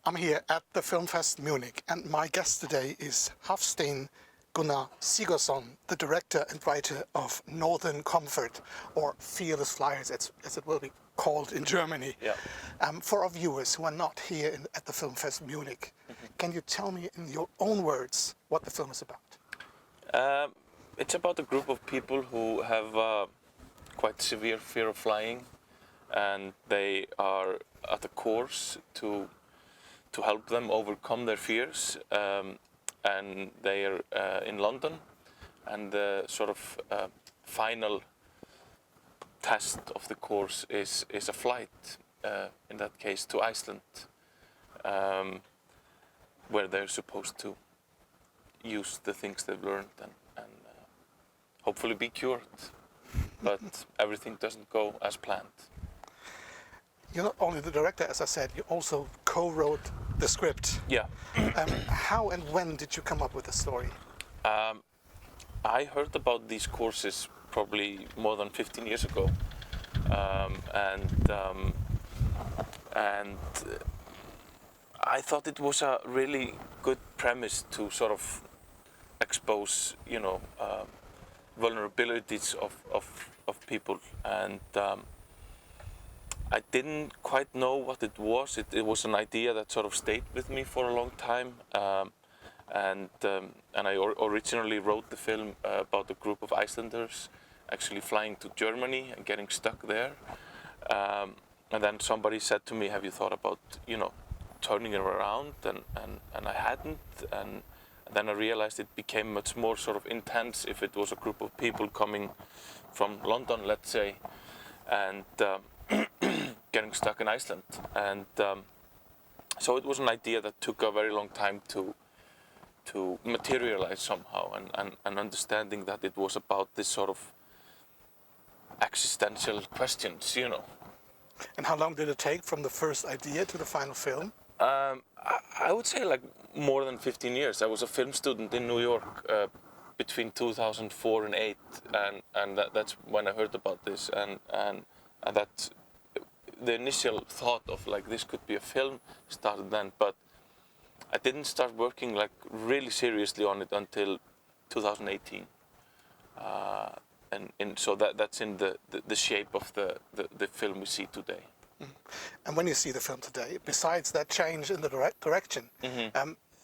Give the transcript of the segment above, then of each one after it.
I'm here at the Filmfest Munich, and my guest today is Hafsteinn Gunnar Sigurðsson, the director and writer of Northern Comfort, or Fearless Flyers, as it will be called in Germany. Yeah. For our viewers who are not here at the Filmfest Munich, can you tell me in your own words what the film is about? It's about a group of people who have quite severe fear of flying, and they are at a course to help them overcome their fears, and they are in London, and the sort of final test of the course is a flight, in that case to Iceland, where they're supposed to use the things they've learned and hopefully be cured, but everything doesn't go as planned. You're not only the director, as I said, you also co-wrote the script. Yeah. How and when did you come up with the story? I heard about these courses probably more than 15 years ago, and I thought it was a really good premise to sort of expose, vulnerabilities of people, and I didn't quite know what it was. It was an idea that sort of stayed with me for a long time, and I originally wrote the film about a group of Icelanders actually flying to Germany and getting stuck there, and then somebody said to me, "Have you thought about turning it around?" And I hadn't, and then I realized it became much more sort of intense if it was a group of people coming from London, let's say, and getting stuck in Iceland, and so it was an idea that took a very long time to materialize somehow, and understanding that it was about this sort of existential questions, And how long did it take from the first idea to the final film? I would say like more than 15 years. I was a film student in New York between 2004 and 2008, and that's when I heard about this, and that the initial thought of like this could be a film started then, but I didn't start working like really seriously on it until 2018, and so that's in the shape of the film we see today. And when you see the film today, besides that change in the direction,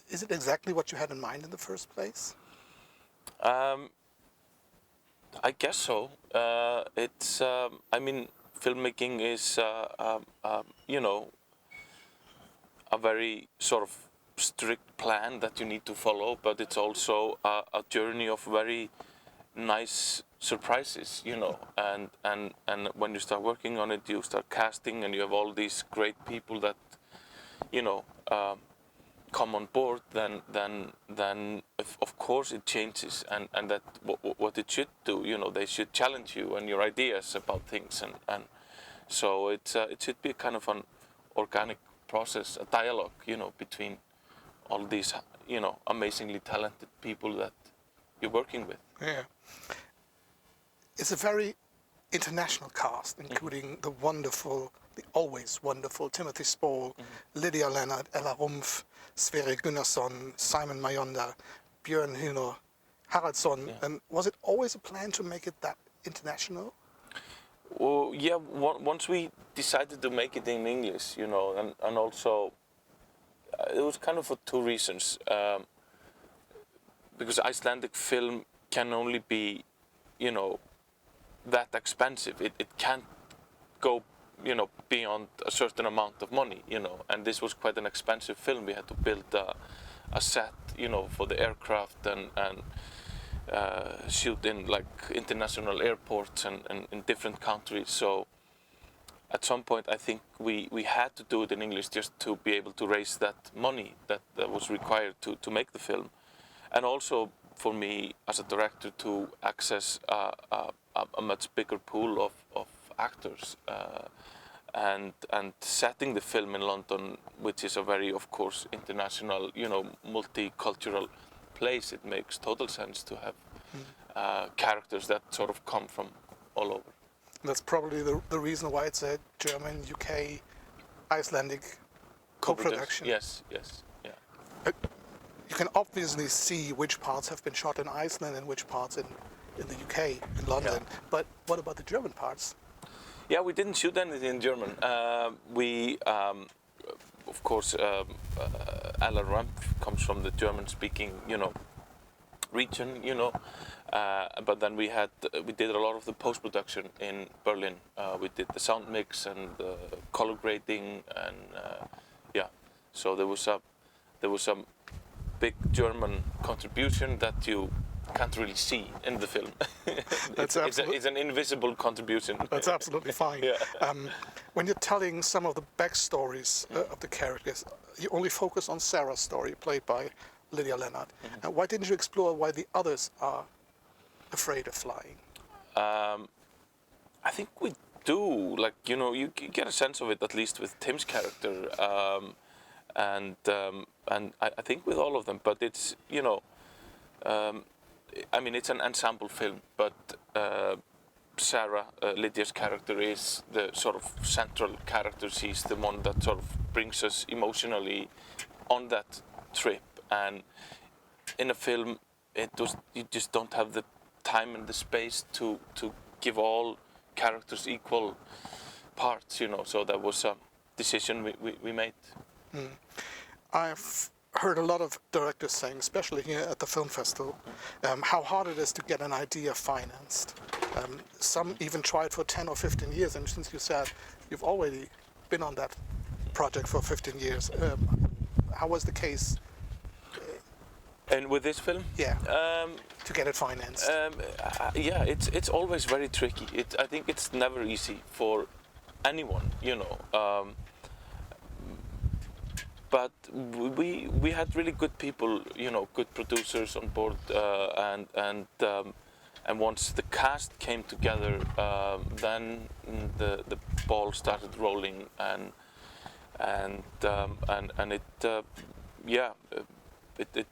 is it exactly what you had in mind in the first place? I guess so. It's filmmaking is a very sort of strict plan that you need to follow, but it's also a journey of very nice surprises, and when you start working on it, you start casting, and you have all these great people that come on board, then of course it changes, and that what it should do, they should challenge you and your ideas about things, and so it should be kind of an organic process, a dialogue, between all these amazingly talented people that you're working with. Yeah. It's a very international cast, including the always wonderful Timothy Spall, Lydia Leonard, Ella Rumpf, Sverre Gunnarsson, Simon Mayonda, Björn Hüner, Haraldsson. Yeah. And was it always a plan to make it that international? Well, yeah. Once we decided to make it in English, and also it was kind of for two reasons. Because Icelandic film can only be, that expensive. It can't go, beyond a certain amount of money, and this was quite an expensive film. We had to build a set, for the aircraft and shoot in like international airports and in different countries. So at some point I think we had to do it in English just to be able to raise that money that was required to make the film, and also for me as a director to access a much bigger pool of actors, and setting the film in London, which is a very, of course, international, multicultural place. It makes total sense to have characters that sort of come from all over. That's probably the reason why it's a German, UK, Icelandic co-production. Yes, yeah. You can obviously see which parts have been shot in Iceland and which parts in the UK, in London. Yeah. But what about the German parts? Yeah, we didn't shoot anything in German. Of course, Aller Rumpf comes from the German-speaking, region, but then we did a lot of the post-production in Berlin. We did the sound mix and the color grading, and so there was some big German contribution that you can't really see in the film. It's an invisible contribution. That's absolutely fine. Yeah. When you're telling some of the backstories of the characters, you only focus on Sarah's story, played by Lydia Leonard. Why didn't you explore why the others are afraid of flying? I think we do. You get a sense of it, at least with Tim's character, and I think with all of them. But it's it's an ensemble film, but Sarah, Lydia's character, is the sort of central character. She's the one that sort of brings us emotionally on that trip. And in a film, you just don't have the time and the space to give all characters equal parts, So that was a decision we made. I've heard a lot of directors saying, especially here at the film festival, how hard it is to get an idea financed. Some even tried for 10 or 15 years, and since you said you've already been on that project for 15 years, how was the case? And with this film? Yeah, to get it financed. Yeah, it's always very tricky. I think it's never easy for anyone, But we had really good people, good producers on board, and once the cast came together, then the ball started rolling, and it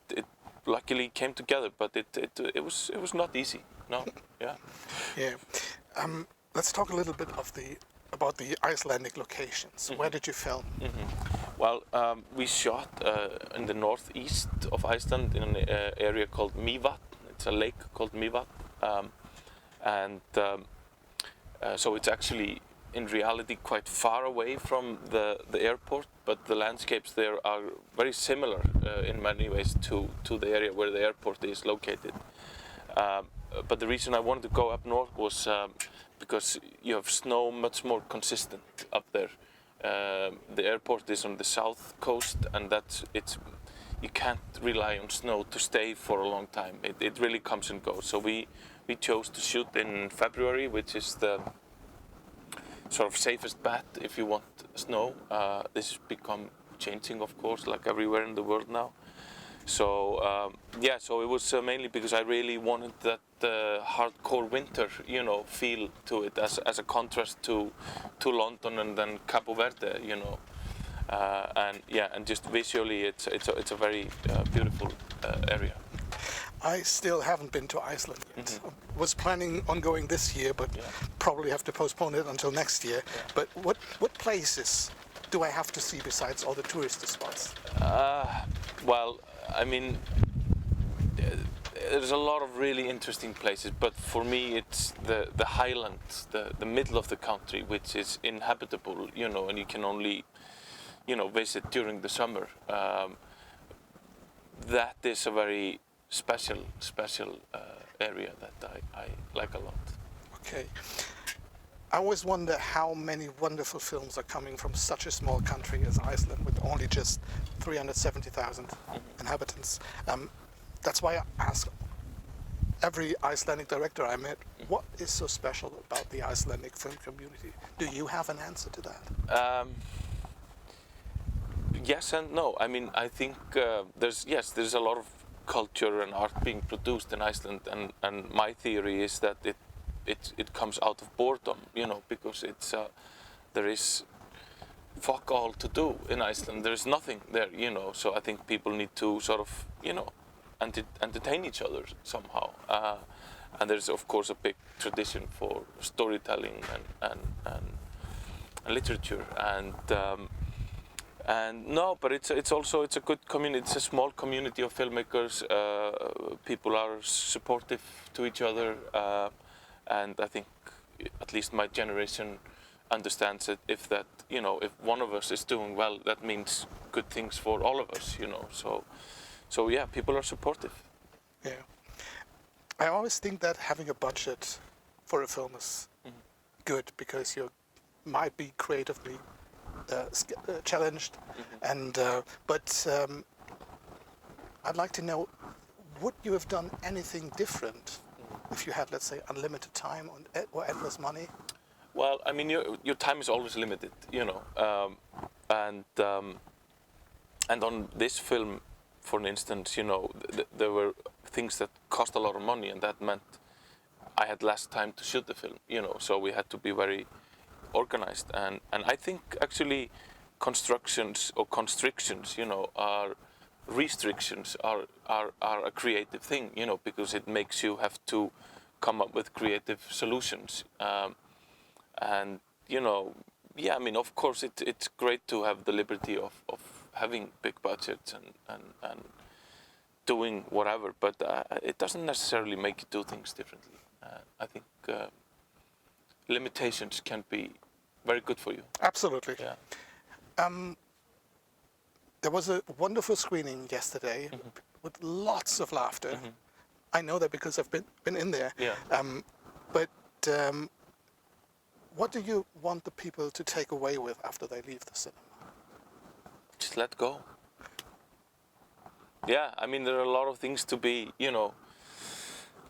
luckily came together, but it was not easy. No, yeah. Yeah. Let's talk a little bit about the Icelandic locations. Where did you film? Well, we shot in the northeast of Iceland in an area called Mývatn. It's a lake called Mývatn, so it's actually in reality quite far away from the airport, but the landscapes there are very similar in many ways to the area where the airport is located. But the reason I wanted to go up north was because you have snow much more consistent up there. The airport is on the south coast, and you can't rely on snow to stay for a long time. It really comes and goes. So we chose to shoot in February, which is the sort of safest bet if you want snow. This has become changing, of course, like everywhere in the world now. So so it was mainly because I really wanted that hardcore winter, feel to it as a contrast to London and then Cabo Verde, and just visually it's a very beautiful area. I still haven't been to Iceland yet. Was planning on going this year, but probably have to postpone it until next year. But what places do I have to see besides all the tourist spots? Well, I mean, there's a lot of really interesting places, but for me it's the highlands, the middle of the country, which is inhabitable, and you can only, visit during the summer. That is a very special area that I like a lot. Okay. I always wonder how many wonderful films are coming from such a small country as Iceland, with only just 370,000 inhabitants. That's why I ask every Icelandic director I met, what is so special about the Icelandic film community? Do you have an answer to that? Yes and no. I mean, I think there's a lot of culture and art being produced in Iceland, and my theory is that it comes out of boredom, because there is fuck all to do in Iceland. There is nothing there, so I think people need to sort of, entertain each other somehow. And there's of course a big tradition for storytelling and literature, And no, but it's also a good community. It's a small community of filmmakers. People are supportive to each other, and I think at least my generation understands that if one of us is doing well, that means good things for all of us. So yeah, people are supportive. Yeah. I always think that having a budget for a film is good because you might be creatively challenged, and but I'd like to know, would you have done anything different if you had, let's say, unlimited time or endless money? Well, I mean, your time is always limited, and on this film, for instance, there were things that cost a lot of money, and that meant I had less time to shoot the film, so we had to be very organized, and I think actually constructions or constrictions, are restrictions are a creative thing, because it makes you have to come up with creative solutions, and yeah, I mean, of course it's great to have the liberty of having big budgets and doing whatever, but it doesn't necessarily make you do things differently. I think limitations can be very good for you. Absolutely. Yeah. There was a wonderful screening yesterday with lots of laughter. I know that because I've been in there. Yeah. But what do you want the people to take away with after they leave the cinema? Just let go. Yeah, I mean, there are a lot of things to be,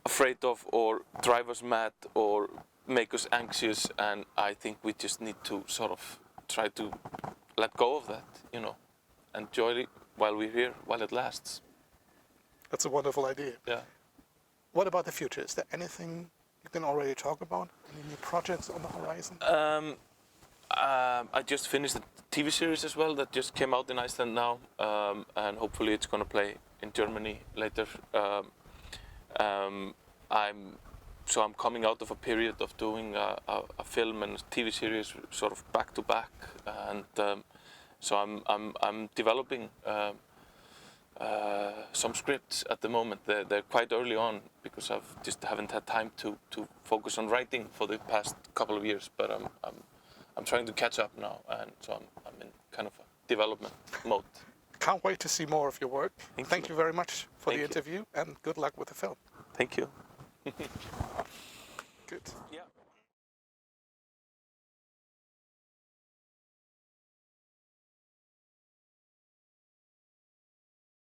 afraid of or drive us mad or make us anxious, and I think we just need to sort of try to let go of that, enjoy it while we're here, while it lasts. That's a wonderful idea. Yeah. What about the future? Is there anything you can already talk about? Any new projects on the horizon? I just finished a TV series as well that just came out in Iceland now, and hopefully it's going to play in Germany later. I'm coming out of a period of doing a film and a TV series sort of back to back, and so I'm developing some scripts at the moment. They're quite early on because I've just haven't had time to focus on writing for the past couple of years. But I'm trying to catch up now, and so I'm in kind of a development mode. Can't wait to see more of your work. Thank you very much for the Thank you. interview, and good luck with the film. Thank you.